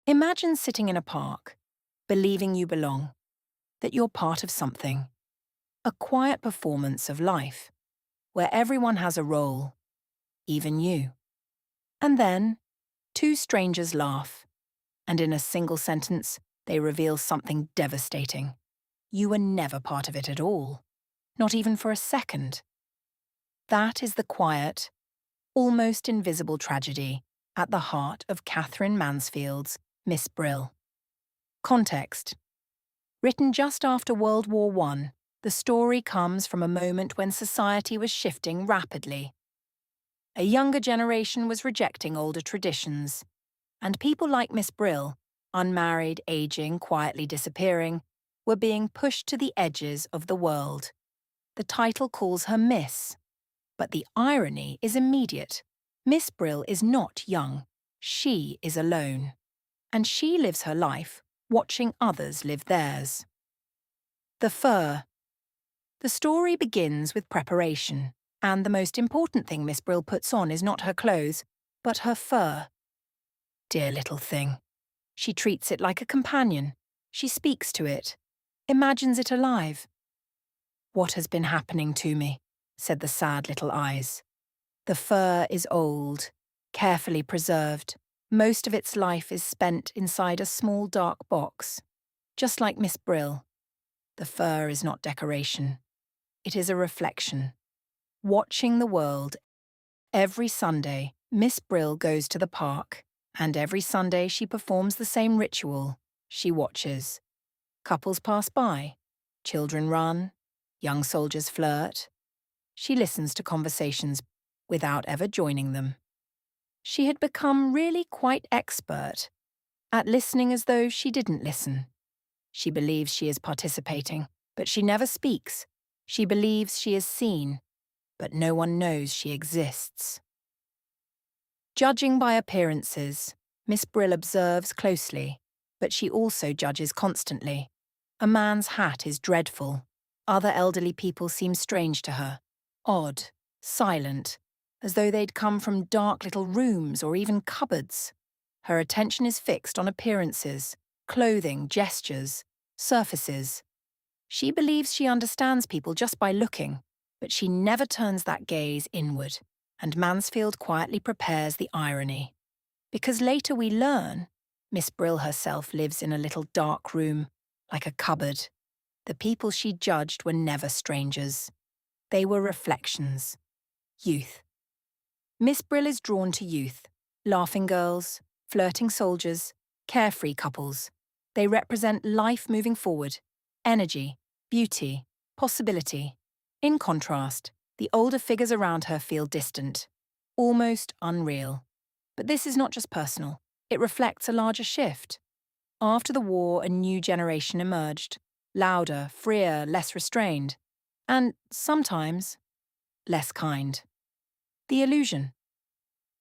Imagine sitting in a park, believing you belong, that you're part of something, a quiet performance of life, where everyone has a role, even you. And then, two strangers laugh, and in a single sentence, they reveal something devastating. You were never part of it at all, not even for a second. That is the quiet, almost invisible tragedy at the heart of Catherine Mansfield's Miss Brill. Context. Written just after World War I, the story comes from a moment when society was shifting rapidly. A younger generation was rejecting older traditions, and people like Miss Brill, unmarried, aging, quietly disappearing, were being pushed to the edges of the world. The title calls her Miss, but the irony is immediate. Miss Brill is not young. She is alone. And she lives her life watching others live theirs. The fur. The story begins with preparation, and the most important thing Miss Brill puts on is not her clothes, but her fur. Dear little thing. She treats it like a companion. She speaks to it, imagines it alive. "What has been happening to me?" said the sad little eyes. The fur is old, carefully preserved. Most of its life is spent inside a small dark box. Just like Miss Brill, the fur is not decoration. It is a reflection. Watching the world. Every Sunday, Miss Brill goes to the park, and every Sunday she performs the same ritual. She watches. Couples pass by. Children run. Young soldiers flirt. She listens to conversations without ever joining them. She had become really quite expert at listening as though she didn't listen. She believes she is participating, but she never speaks. She believes she is seen, but no one knows she exists. Judging by appearances, Miss Brill observes closely, but she also judges constantly. A man's hat is dreadful. Other elderly people seem strange to her, odd, silent, as though they'd come from dark little rooms or even cupboards. Her attention is fixed on appearances, clothing, gestures, surfaces. She believes she understands people just by looking, but she never turns that gaze inward, and Mansfield quietly prepares the irony. Because later we learn, Miss Brill herself lives in a little dark room, like a cupboard. The people she judged were never strangers. They were reflections. Youth. Miss Brill is drawn to youth, laughing girls, flirting soldiers, carefree couples. They represent life moving forward, energy, beauty, possibility. In contrast, the older figures around her feel distant, almost unreal. But this is not just personal. It reflects a larger shift. After the war, a new generation emerged, louder, freer, less restrained, and sometimes less kind. The illusion.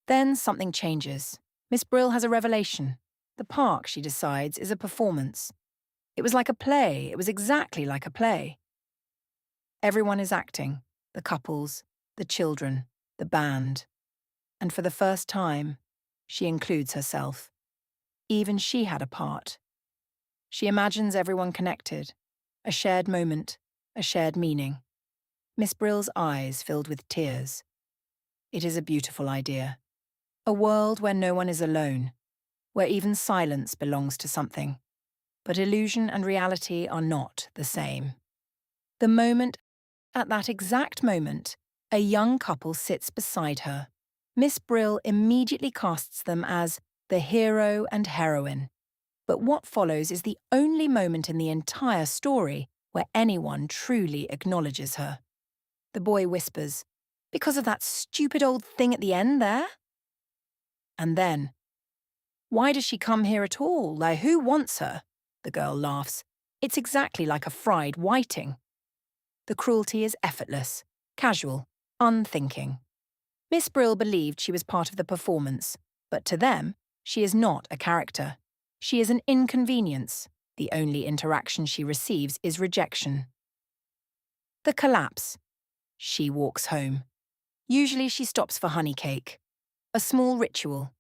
Then something changes. Miss Brill has a revelation. The park, she decides, is a performance. It was like a play. It was exactly like a play. Everyone is acting. The couples, the children, the band. And for the first time, she includes herself. Even she had a part. She imagines everyone connected. A shared moment, a shared meaning. Miss Brill's eyes filled with tears. It is a beautiful idea. A world where no one is alone, where even silence belongs to something. But illusion and reality are not the same. At that exact moment, a young couple sits beside her. Miss Brill immediately casts them as the hero and heroine. But what follows is the only moment in the entire story where anyone truly acknowledges her. The boy whispers, "Because of that stupid old thing at the end there?" And then, "Why does she come here at all? Like, who wants her?" The girl laughs. It's exactly like a fried whiting. The cruelty is effortless, casual, unthinking. Miss Brill believed she was part of the performance, but to them, she is not a character. She is an inconvenience. The only interaction she receives is rejection. The collapse. She walks home. Usually she stops for honey cake. A small ritual.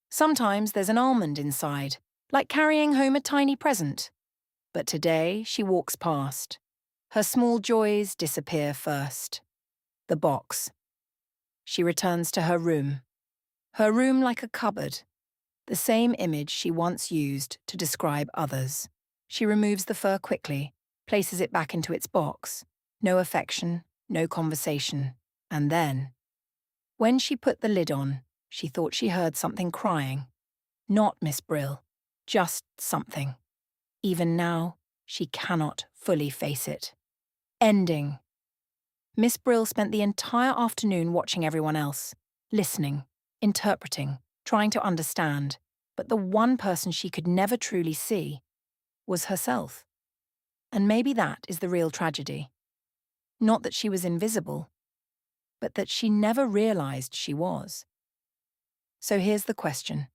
Sometimes there's an almond inside, like carrying home a tiny present. But today she walks past. Her small joys disappear first. The box. She returns to her room. Her room like a cupboard. The same image she once used to describe others. She removes the fur quickly, places it back into its box. No affection, no conversation. And then, when she put the lid on, she thought she heard something crying. Not Miss Brill, just something. Even now, she cannot fully face it. Ending. Miss Brill spent the entire afternoon watching everyone else, listening, interpreting, trying to understand. But the one person she could never truly see was herself. And maybe that is the real tragedy. Not that she was invisible, but that she never realized she was. So here's the question.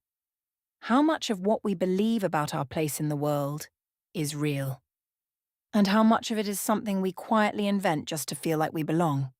How much of what we believe about our place in the world is real? And how much of it is something we quietly invent just to feel like we belong?